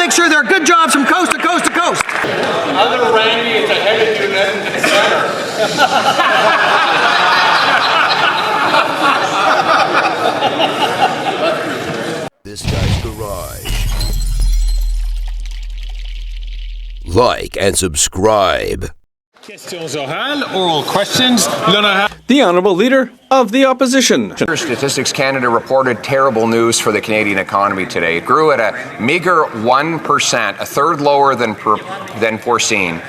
make sure there are good jobs from coast to coast to coast. Other Randy is ahead of you in the center. This Guy's Garage. Like and subscribe. Questions orales, oral questions. The Honourable Leader of the Opposition. Statistics Canada reported terrible news for the Canadian economy today. It grew at a meager 1%, a third lower than foreseen,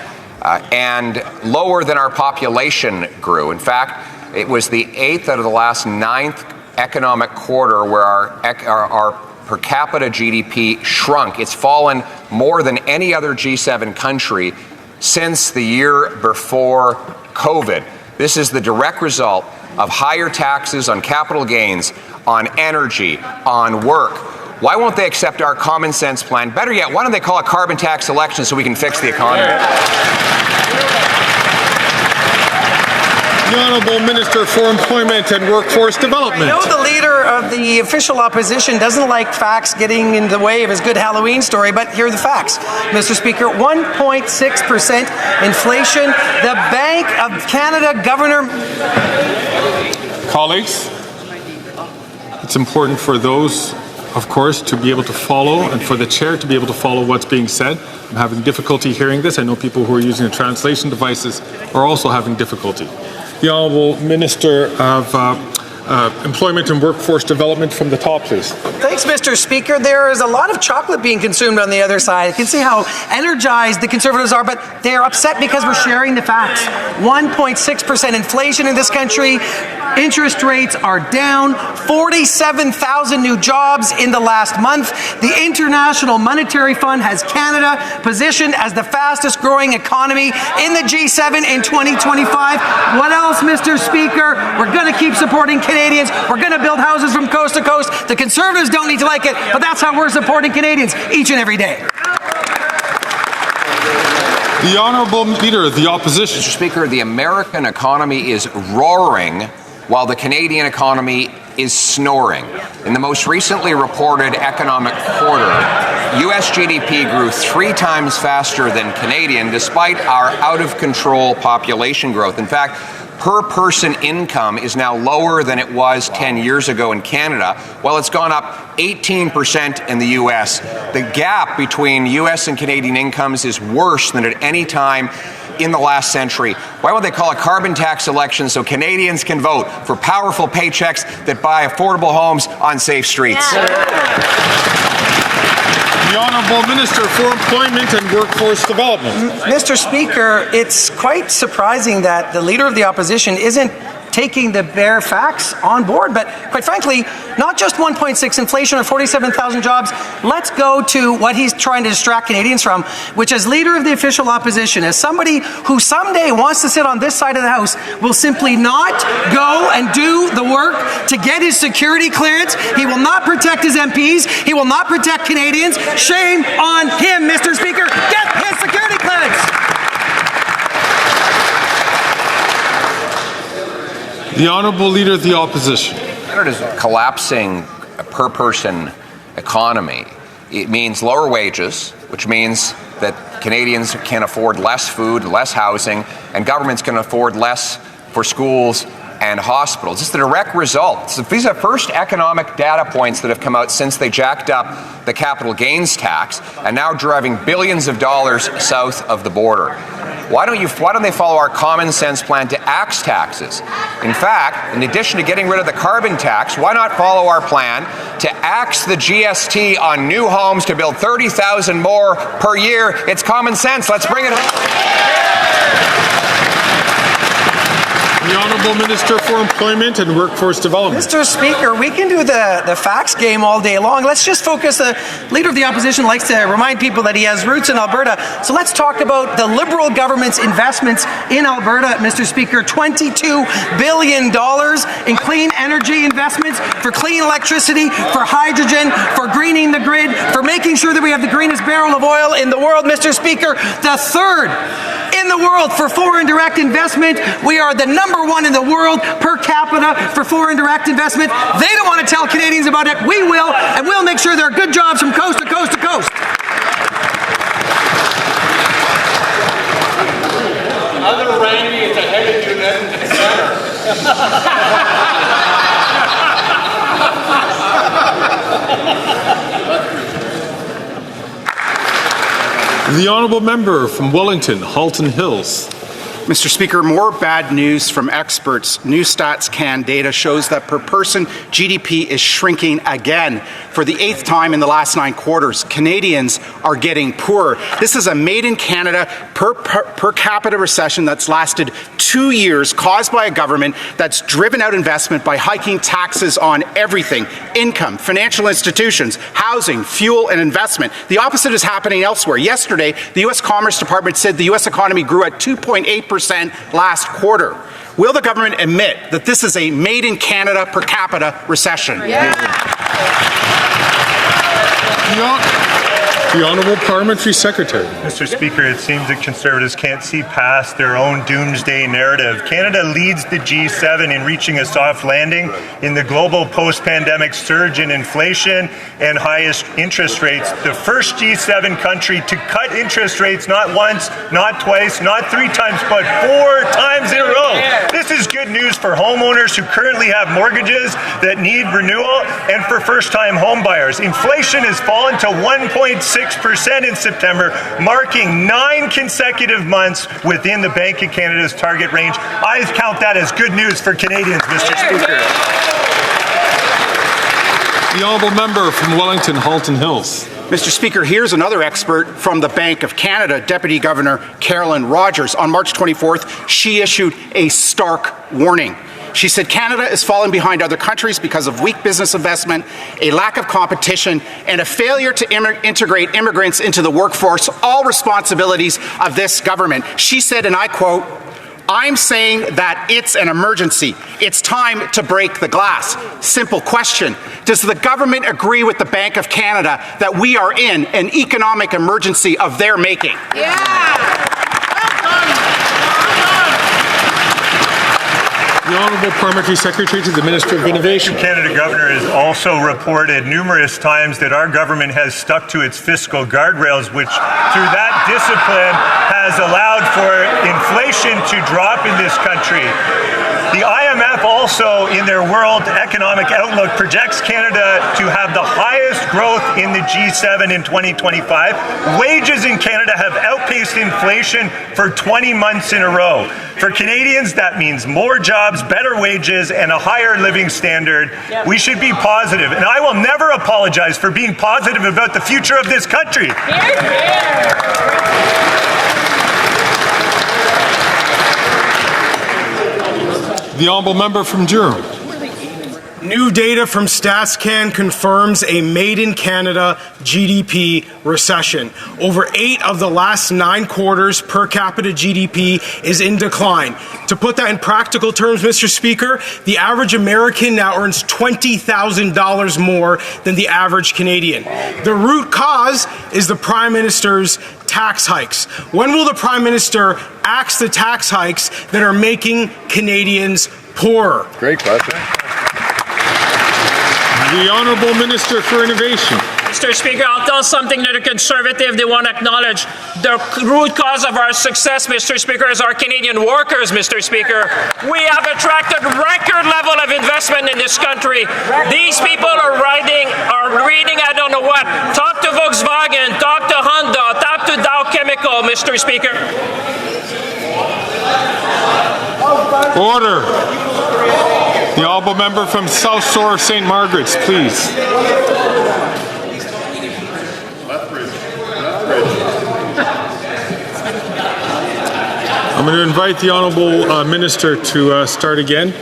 and lower than our population grew. In fact, it was the 8th out of the last 9th economic quarter where our per capita GDP shrunk. It's fallen more than any other G7 country since the year before COVID. This is the direct result of higher taxes on capital gains, on energy, on work. Why won't they accept our common sense plan? Better yet, why don't they call a carbon tax election so we can fix the economy? The Honourable Minister for Employment and Workforce Development. I know the Leader of the Official Opposition doesn't like facts getting in the way of his good Halloween story, but here are the facts. Mr. Speaker, 1.6% inflation. The Bank of Canada Governor... Colleagues, it's important for those, of course, to be able to follow and for the chair to be able to follow what's being said. I'm having difficulty hearing this. I know people who are using the translation devices are also having difficulty. The Honourable Minister of Employment and Workforce Development from the top, please. Thanks, Mr. Speaker. There is a lot of chocolate being consumed on the other side. I can see how energized the Conservatives are, but they're upset because we're sharing the facts. 1.6% inflation in this country. Interest rates are down. 47,000 new jobs in the last month. The International Monetary Fund has Canada positioned as the fastest growing economy in the G7 in 2025. What else, Mr. Speaker? We're going to keep supporting Canadians. We're going to build houses from coast to coast. The Conservatives don't need to like it, but that's how we're supporting Canadians each and every day. The Honourable Leader of the Opposition. Mr. Speaker, the American economy is roaring while the Canadian economy is snoring. In the most recently reported economic quarter, U.S. GDP grew 3 times faster than Canadian, despite our out-of-control population growth. In fact, per-person income is now lower than it was 10 years ago in Canada, while it's gone up 18% in the U.S. The gap between U.S. and Canadian incomes is worse than at any time in the last century. Why won't they call a carbon tax election so Canadians can vote for powerful paychecks that buy affordable homes on safe streets? The Honourable Minister for Employment and Workforce Development. Mr. Speaker, it's quite surprising that the Leader of the Opposition isn't taking the bare facts on board. But quite frankly, not just 1.6 inflation or 47,000 jobs. Let's go to what he's trying to distract Canadians from, which as Leader of the Official Opposition, as somebody who someday wants to sit on this side of the House, will simply not go and do the work to get his security clearance. He will not protect his MPs. He will not protect Canadians. Shame on him, Mr. Speaker. Get his security clearance. The Honourable Leader of the Opposition. Canada's collapsing per-person economy. It means lower wages, which means that Canadians can afford less food, less housing, and governments can afford less for schools and hospitals. It's the direct result. So these are first economic data points that have come out since they jacked up the capital gains tax and now driving billions of dollars south of the border. Why don't they follow our common sense plan to axe taxes? In fact, in addition to getting rid of the carbon tax, why not follow our plan to axe the GST on new homes to build 30,000 more per year? It's common sense. Let's bring it home. The Honourable Minister for Employment and Workforce Development. Mr. Speaker, we can do the facts game all day long. Let's just focus. The Leader of the Opposition likes to remind people that he has roots in Alberta. So let's talk about the Liberal government's investments in Alberta, Mr. Speaker. $22 billion in clean energy investments for clean electricity, for hydrogen, for greening the grid, for making sure that we have the greenest barrel of oil in the world, Mr. Speaker. The third in the world for foreign direct investment. We are the number one in the world per capita for foreign direct investment. They don't want to tell Canadians about it. We will, and we'll make sure there are good jobs from coast to coast to coast. The honourable member from Wellington, Halton Hills. Mr. Speaker, more bad news from experts. New StatsCan data shows that per person GDP is shrinking again. For the 8th time in the last 9 quarters, Canadians are getting poorer. This is a made-in-Canada per capita recession that's lasted 2 years, caused by a government that's driven out investment by hiking taxes on everything: income, financial institutions, housing, fuel, and investment. The opposite is happening elsewhere. Yesterday, the U.S. Commerce Department said the U.S. economy grew at 2.8% last quarter. Will the government admit that this is a made-in-Canada per capita recession? The Honourable Parliamentary Secretary. Mr. Speaker, it seems that Conservatives can't see past their own doomsday narrative. Canada leads the G7 in reaching a soft landing in the global post-pandemic surge in inflation and highest interest rates. The first G7 country to cut interest rates not once, not twice, not 3 times, but 4 times in a row. This is good news for homeowners who currently have mortgages that need renewal and for first-time home buyers. Inflation has fallen to 1.6% in September, marking 9 consecutive months within the Bank of Canada's target range. I count that as good news for Canadians, Mr. Speaker. The honourable member from Wellington, Halton Hills. Mr. Speaker, here's another expert from the Bank of Canada, Deputy Governor Carolyn Rogers. On March 24th, she issued a stark warning. She said Canada is falling behind other countries because of weak business investment, a lack of competition, and a failure to integrate immigrants into the workforce, all responsibilities of this government. She said, and I quote, "I'm saying that it's an emergency. It's time to break the glass." Simple question. Does the government agree with the Bank of Canada that we are in an economic emergency of their making? Yeah! The Honourable Parliamentary Secretary to the Minister of Innovation. Canada Governor has also reported numerous times that our government has stuck to its fiscal guardrails, which through that discipline has allowed for inflation to drop in this country. The IMF also, in their World Economic Outlook, projects Canada to have the highest growth in the G7 in 2025. Wages in Canada have outpaced inflation for 20 months in a row. For Canadians, that means more jobs, better wages, and a higher living standard. We should be positive, and I will never apologize for being positive about the future of this country. The honourable member from Durham. New data from StatsCan confirms a made-in-Canada GDP recession. Over 8 of the last 9 quarters, per capita GDP is in decline. To put that in practical terms, Mr. Speaker, the average American now earns $20,000 more than the average Canadian. The root cause is the Prime Minister's tax hikes. When will the Prime Minister axe the tax hikes that are making Canadians poorer? Great question. The Honourable Minister for Innovation. Mr. Speaker, I'll tell something that the Conservative they want to acknowledge. The root cause of our success, Mr. Speaker, is our Canadian workers, Mr. Speaker. We have attracted record level of investment in this country. These people are reading, I don't know what. Talk to Volkswagen, talk to Honda, talk to Dow Chemical, Mr. Speaker. Order. The honourable member from South Shore of St. Margaret's, please. I'm going to invite the honourable minister to start again.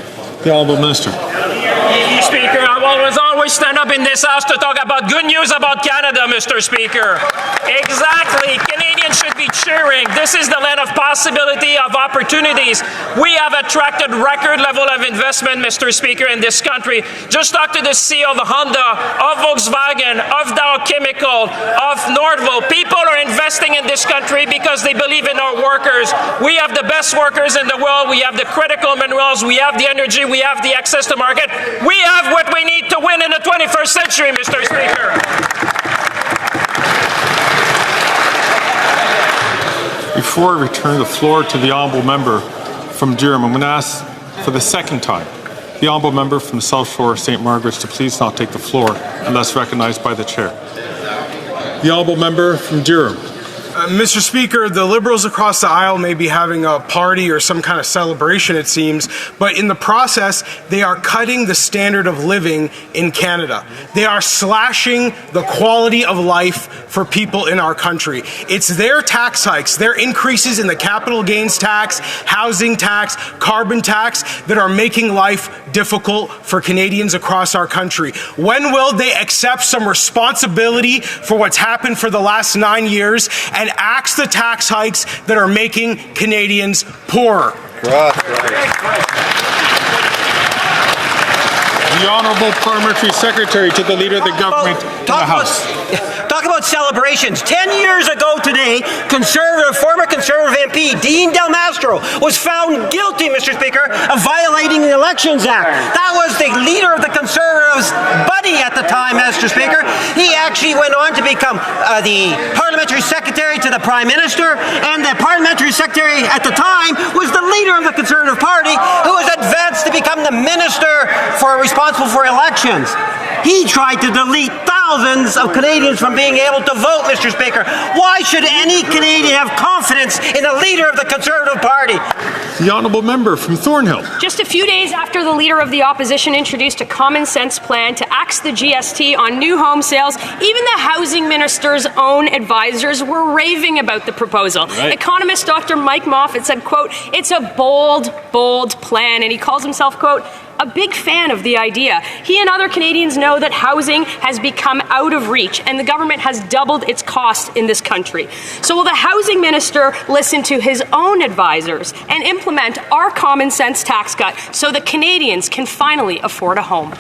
The honourable minister. Mr. Speaker, I will always stand up in this house to talk about good news about Canada, Mr. Speaker. Exactly. Canadians should be cheering. This is the land of possibility, of opportunities. We have attracted record level of investment, Mr. Speaker, in this country. Just talk to the CEO of Honda, of Volkswagen, of Dow Chemical, of Northville. People are investing in this country because they believe in our workers. We have the best workers in the world. We have the critical minerals. We have the energy. We have the access to market. We have what we need to win in the 21st century, Mr. Speaker. Before I return the floor to the honourable member from Durham, I'm going to ask for the second time the honourable member from the South Shore of St. Margaret's to please not take the floor unless recognised by the chair. The honourable member from Durham. Mr. Speaker, the Liberals across the aisle may be having a party or some kind of celebration, it seems, but in the process, they are cutting the standard of living in Canada. They are slashing the quality of life for people in our country. It's their tax hikes, their increases in the capital gains tax, housing tax, carbon tax that are making life difficult for Canadians across our country. When will they accept some responsibility for what's happened for the last 9 years and axe the tax hikes that are making Canadians poorer? The Honourable Parliamentary Secretary to the Leader of the Government in the House. Talk about celebrations. 10 years ago today, former Conservative MP Dean Del Mastro was found guilty, Mr. Speaker, of violating the Elections Act. That was the Leader of the Conservatives' buddy at the time, Mr. Speaker. He actually went on to become the Parliamentary Secretary to the Prime Minister, and the Parliamentary Secretary at the time was the Leader of the Conservative Party, who was advanced to become the Minister responsible for elections. He tried to delete thousands of Canadians from being able to vote, Mr. Speaker. Why should any Canadian have confidence in a leader of the Conservative Party? The Honourable Member from Thornhill. Just a few days after the Leader of the Opposition introduced a common-sense plan to axe the GST on new home sales, even the Housing Minister's own advisors were raving about the proposal. Right. Economist Dr. Mike Moffat said, quote, "It's a bold, bold plan," and he calls himself, quote, "a big fan of the idea." He and other Canadians know that housing has become out of reach and the government has doubled its cost in this country. So will the Housing Minister listen to his own advisors and implement our common sense tax cut so that Canadians can finally afford a home?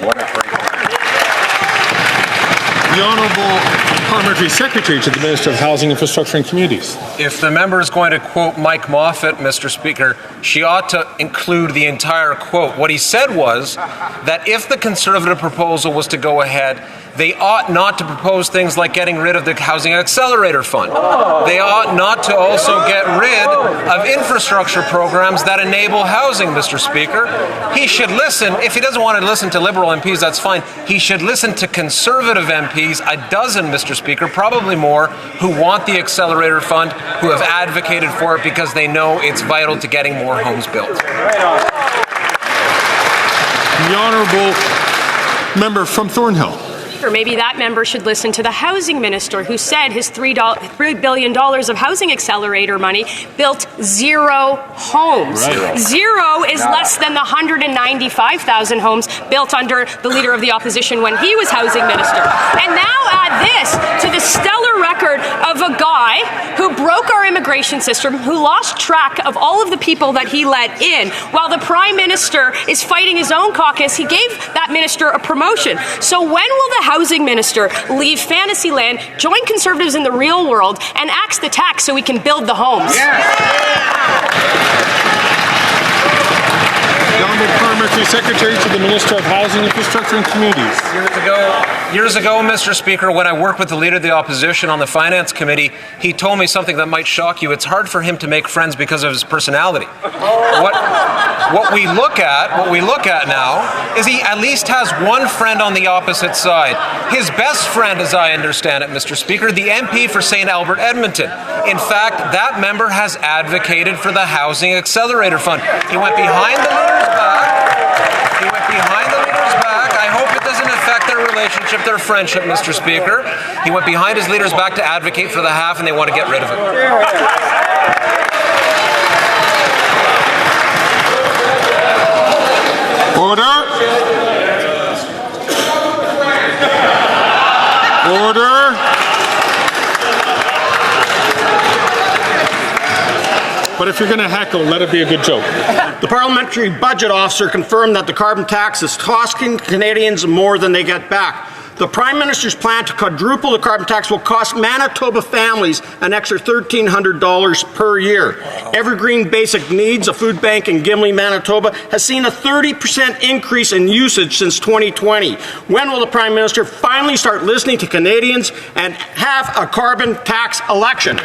The Honourable Parliamentary Secretary to the Minister of Housing, Infrastructure and Communities. If the member is going to quote Mike Moffat, Mr. Speaker, she ought to include the entire quote. What he said was that if the Conservative proposal was to go ahead, they ought not to propose things like getting rid of the Housing Accelerator Fund. They ought not to also get rid of infrastructure programs that enable housing, Mr. Speaker. He should listen. If he doesn't want to listen to Liberal MPs, that's fine. He should listen to Conservative MPs, a dozen, Mr. Speaker, probably more, who want the Accelerator Fund, who have advocated for it because they know it's vital to getting more homes built. The Honourable Member from Thornhill. Or maybe that member should listen to the Housing Minister, who said his $3 billion of Housing Accelerator money built 0 homes. Right. 0 is less than the 195,000 homes built under the Leader of the Opposition when he was Housing Minister. And now add this to the stellar record of a guy who broke our immigration system, who lost track of all of the people that he let in. While the Prime Minister is fighting his own caucus, he gave that minister a promotion. So when will the Housing Minister leave Fantasyland, join Conservatives in the real world, and axe the tax so we can build the homes? The Honourable Parliamentary Secretary to the Minister of Housing, Infrastructure and Communities. Years ago, Mr. Speaker, when I worked with the Leader of the Opposition on the Finance Committee, he told me something that might shock you. It's hard for him to make friends because of his personality. What we look at now is he at least has one friend on the opposite side. His best friend, as I understand it, Mr. Speaker, the MP for St. Albert Edmonton. In fact, that member has advocated for the Housing Accelerator Fund. He went behind the Leader's back. I hope it doesn't affect their relationship, their friendship, Mr. Speaker. He went behind his Leader's back to advocate for the half, and they want to get rid of it. Order. But if you're going to heckle, let it be a good joke. The Parliamentary Budget Officer confirmed that the carbon tax is costing Canadians more than they get back. The Prime Minister's plan to quadruple the carbon tax will cost Manitoba families an extra $1,300 per year. Evergreen Basic Needs, a food bank in Gimli, Manitoba, has seen a 30% increase in usage since 2020. When will the Prime Minister finally start listening to Canadians and have a carbon tax election?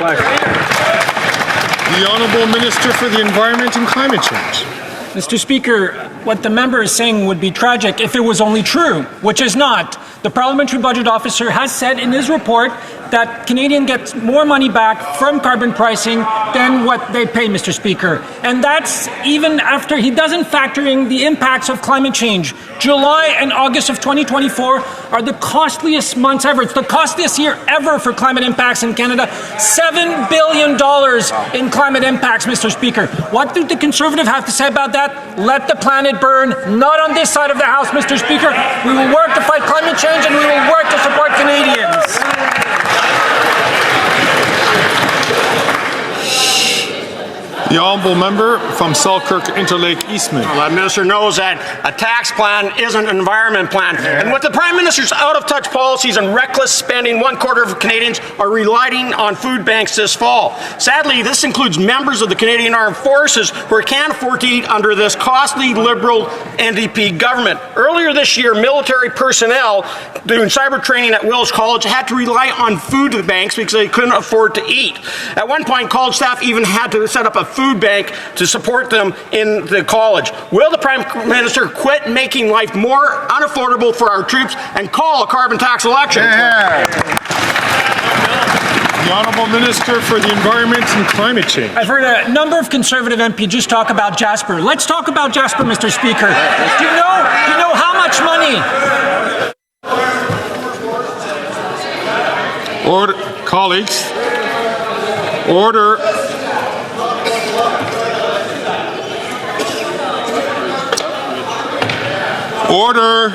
The Honourable Minister for the Environment and Climate Change. Mr. Speaker, what the member is saying would be tragic if it was only true, which is not. The Parliamentary Budget Officer has said in his report that Canadian gets more money back from carbon pricing than what they pay, Mr. Speaker. And that's even after he doesn't factor in the impacts of climate change. July and August of 2024 are the costliest months ever. It's the costliest year ever for climate impacts in Canada. $7 billion in climate impacts, Mr. Speaker. What do the Conservative have to say about that? Let the planet burn. Not on this side of the House, Mr. Speaker. We will work to fight climate change and we will work to support Canadians. The honourable member from Selkirk Interlake Eastman. Well, the minister knows that a tax plan isn't an environment plan. And with the Prime Minister's out-of-touch policies and reckless spending, 1/4 of Canadians are relying on food banks this fall. Sadly, this includes members of the Canadian Armed Forces who can't afford to eat under this costly Liberal NDP government. Earlier this year, military personnel doing cyber training at Wills College had to rely on food banks because they couldn't afford to eat. At one point, college staff even had to set up a food bank to support them in the college. Will the Prime Minister quit making life more unaffordable for our troops and call a carbon tax election? The Honourable Minister for the Environment and Climate Change. I've heard a number of Conservative MPs just talk about Jasper. Let's talk about Jasper, Mr. Speaker. Do you know how much money? Order, colleagues. Order. Order.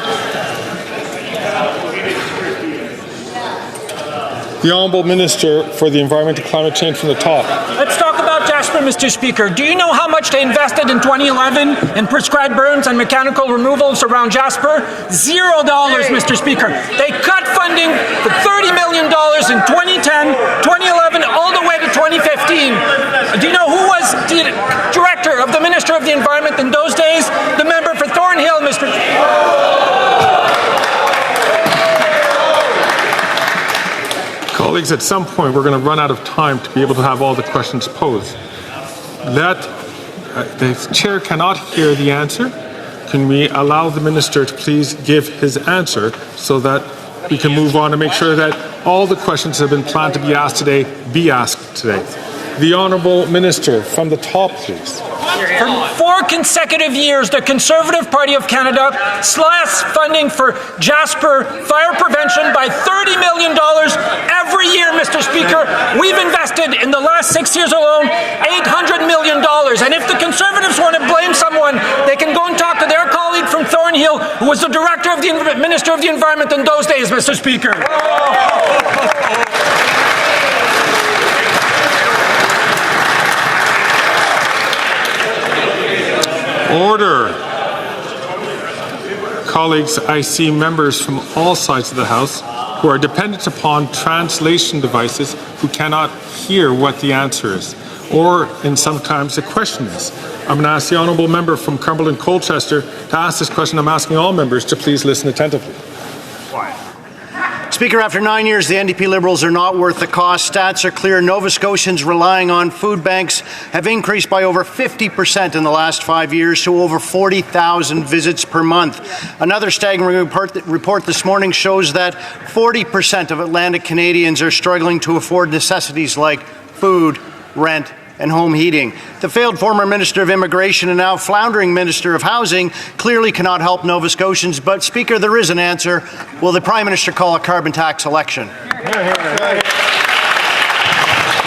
The Honourable Minister for the Environment and Climate Change from the top. Let's talk about Jasper, Mr. Speaker. Do you know how much they invested in 2011 in prescribed burns and mechanical removals around Jasper? $0, Mr. Speaker. They cut funding for $30 million in 2010, 2011, all the way to 2015. Do you know who was the director of the Minister of the Environment in those days? The member for Thornhill, Mr. Colleagues, at some point we're going to run out of time to be able to have all the questions posed. The chair cannot hear the answer. Can we allow the minister to please give his answer so that we can move on and make sure that all the questions that have been planned to be asked today be asked today? The Honourable Minister from the top, please. For 4 consecutive years, the Conservative Party of Canada slashed funding for Jasper fire prevention by $30 million every year, Mr. Speaker. We've invested in the last 6 years alone $800 million. And if the Conservatives want to blame someone, they can go and talk to their colleague from Thornhill, who was the Director of the Minister of the Environment in those days, Mr. Speaker. Order. Colleagues, I see members from all sides of the House who are dependent upon translation devices who cannot hear what the answer is, or sometimes the question is. I'm going to ask the Honourable Member from Cumberland Colchester to ask this question. I'm asking all members to please listen attentively. Speaker, after 9 years, the NDP Liberals are not worth the cost. Stats are clear. Nova Scotians relying on food banks have increased by over 50% in the last 5 years to over 40,000 visits per month. Another staggering report this morning shows that 40% of Atlantic Canadians are struggling to afford necessities like food, rent, and home heating. The failed former Minister of Immigration and now floundering Minister of Housing clearly cannot help Nova Scotians, but Speaker, there is an answer. Will the Prime Minister call a carbon tax election?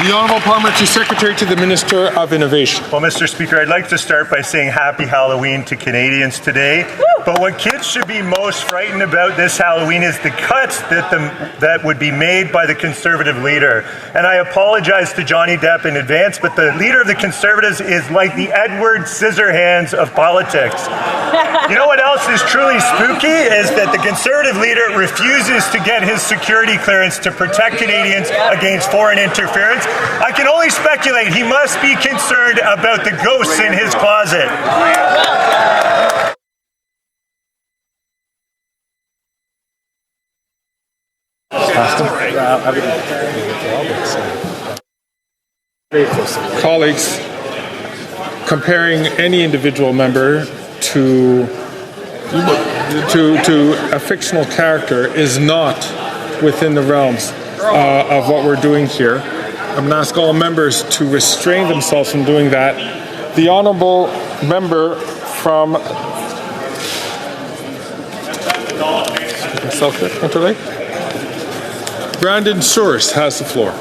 The Honourable Parliamentary Secretary to the Minister of Innovation. Well, Mr. Speaker, I'd like to start by saying Happy Halloween to Canadians today. But what kids should be most frightened about this Halloween is the cuts that would be made by the Conservative leader. And I apologize to Johnny Depp in advance, but the leader of the Conservatives is like the Edward Scissorhands of politics. You know what else is truly spooky is that the Conservative leader refuses to get his security clearance to protect Canadians against foreign interference. I can only speculate he must be concerned about the ghosts in his closet. Colleagues, comparing any individual member to a fictional character is not within the realms of what we're doing here. I'm going to ask all members to restrain themselves from doing that. The honourable member from Brandon Source has the floor.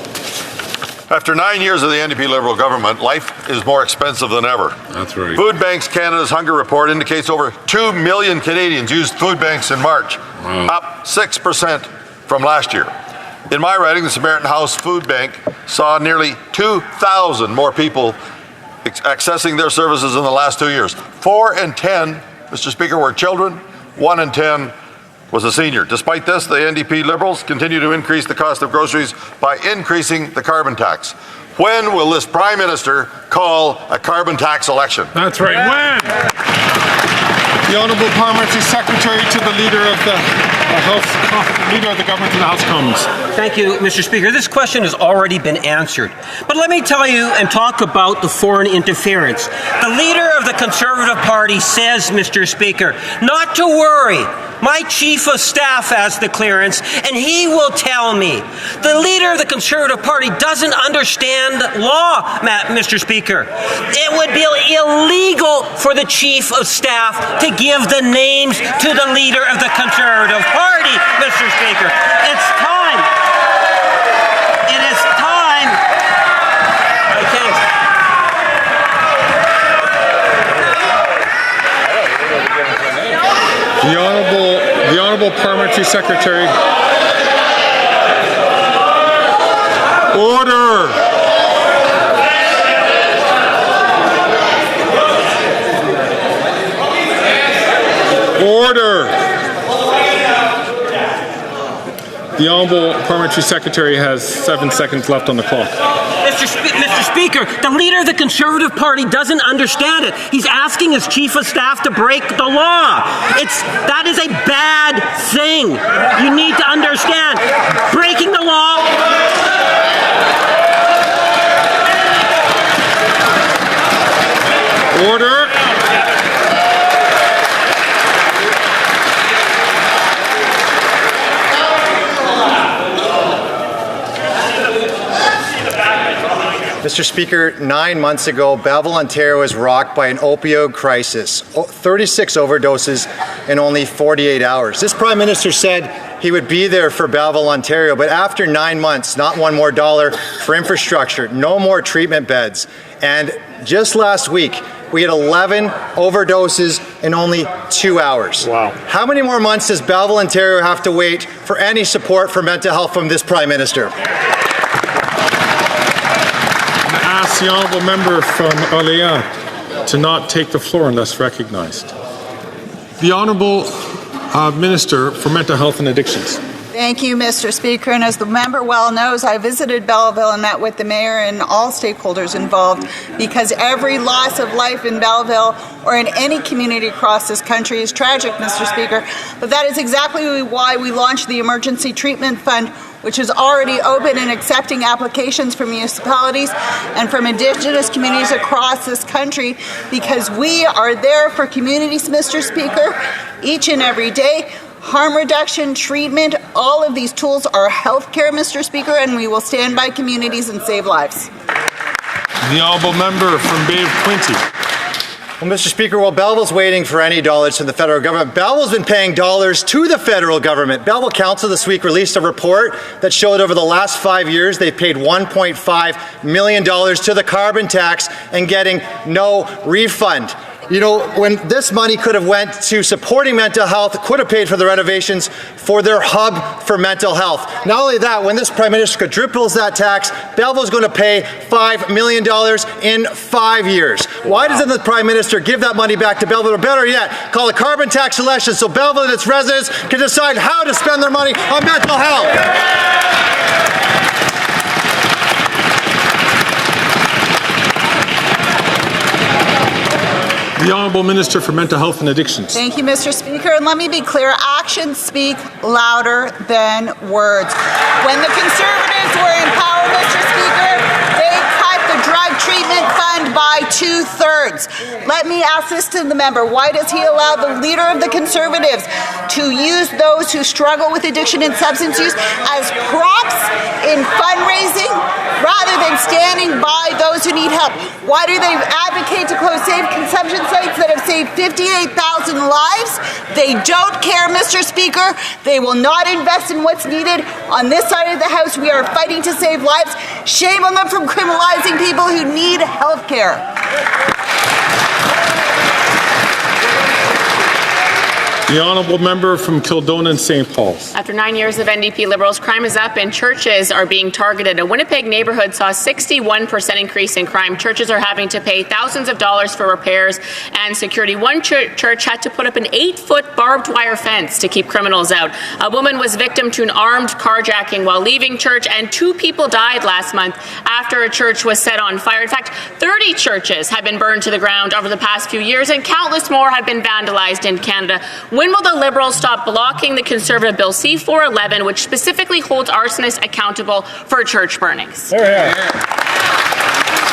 After 9 years of the NDP Liberal government, life is more expensive than ever. That's right. Food Banks Canada's hunger report indicates over 2 million Canadians used food banks in March, up 6% from last year. In my riding, the Samaritan House Food Bank saw nearly 2,000 more people accessing their services in the last 2 years. 4 in 10, Mr. Speaker, were children. 1 in 10 was a senior. Despite this, the NDP Liberals continue to increase the cost of groceries by increasing the carbon tax. When will this Prime Minister call a carbon tax election? That's right. When? The Honourable Parliamentary Secretary to the Leader of the Leader of the Government in the House of Commons. Thank you, Mr. Speaker. This question has already been answered. But let me tell you and talk about the foreign interference. The Leader of the Conservative Party says, Mr. Speaker, not to worry. My Chief of Staff has the clearance, and he will tell me. The Leader of the Conservative Party doesn't understand law, Mr. Speaker. It would be illegal for the Chief of Staff to give the names to the Leader of the Conservative Party, Mr. Speaker. It's time. It is time. Okay. The Honourable Parliamentary Secretary. Order! Order! The Honourable Parliamentary Secretary has 7 seconds left on the clock. Mr. Speaker, the Leader of the Conservative Party doesn't understand it. He's asking his Chief of Staff to break the law. That is a bad thing. You need to understand. Breaking the law. Order. Mr. Speaker, 9 months ago, Belleville, Ontario was rocked by an opioid crisis, 36 overdoses in only 48 hours. This Prime Minister said he would be there for Belleville, Ontario, but after 9 months, not one more dollar for infrastructure, no more treatment beds. And just last week, we had 11 overdoses in only 2 hours. Wow. How many more months does Belleville, Ontario have to wait for any support for mental health from this Prime Minister? Ask the Honourable Member from Orléans to not take the floor unless recognized. The Honourable Minister for Mental Health and Addictions. Thank you, Mr. Speaker. And as the member well knows, I visited Belleville and met with the mayor and all stakeholders involved, because every loss of life in Belleville or in any community across this country is tragic, Mr. Speaker. But that is exactly why we launched the Emergency Treatment Fund, which is already open and accepting applications from municipalities and from Indigenous communities across this country, because we are there for communities, Mr. Speaker, each and every day. Harm reduction, treatment, all of these tools are healthcare, Mr. Speaker, and we will stand by communities and save lives. The Honourable Member from Bay of Quinte. Well, Mr. Speaker, while Belleville's waiting for any dollars from the federal government, Belleville's been paying dollars to the federal government. Belleville Council this week released a report that showed over the last 5 years they've paid $1.5 million to the carbon tax and getting no refund. You know, when this money could have went to supporting mental health, could have paid for the renovations for their hub for mental health. Not only that, when this Prime Minister quadruples that tax, Belleville's going to pay $5 million in 5 years. Why doesn't the Prime Minister give that money back to Belleville, or better yet, call a carbon tax election so Belleville and its residents can decide how to spend their money on mental health? The Honourable Minister for Mental Health and Addictions. Thank you, Mr. Speaker. And let me be clear, actions speak louder than words. When the Conservatives were in power, Mr. Speaker, they cut the drug treatment fund by 2/3. Conservatives. Let me ask this to the member. Why does he allow the leader of the Conservatives to use those who struggle with addiction and substance use as props in fundraising rather than standing by those who need help? Why do they advocate to close safe consumption sites that have saved 58,000 lives? They don't care, Mr. Speaker. They will not invest in what's needed. On this side of the House, we are fighting to save lives. Shame on them for criminalizing people who need health care. The honourable member from Kildonan St. Paul's. After 9 years of NDP Liberals, crime is up and churches are being targeted. A Winnipeg neighbourhood saw a 61% increase in crime. Churches are having to pay thousands of dollars for repairs and security. One church had to put up an 8-foot barbed wire fence to keep criminals out. A woman was victim to an armed carjacking while leaving church, and 2 people died last month after a church was set on fire. In fact, 30 churches have been burned to the ground over the past few years, and countless more have been vandalized in Canada. When will the Liberals stop blocking the Conservative Bill C-411, which specifically holds arsonists accountable for church burnings? The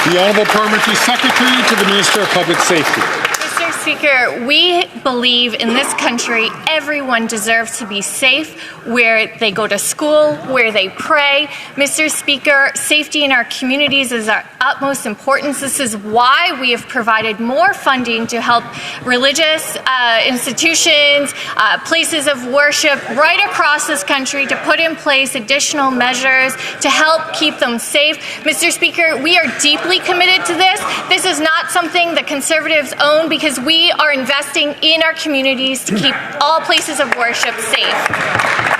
Honourable Parliamentary Secretary to the Minister of Public Safety. Mr. Speaker, we believe in this country everyone deserves to be safe where they go to school, where they pray. Mr. Speaker, safety in our communities is our utmost importance. This is why we have provided more funding to help religious institutions, places of worship right across this country to put in place additional measures to help keep them safe. Mr. Speaker, we are deeply committed to this. This is not something the Conservatives own because we are investing in our communities to keep all places of worship safe.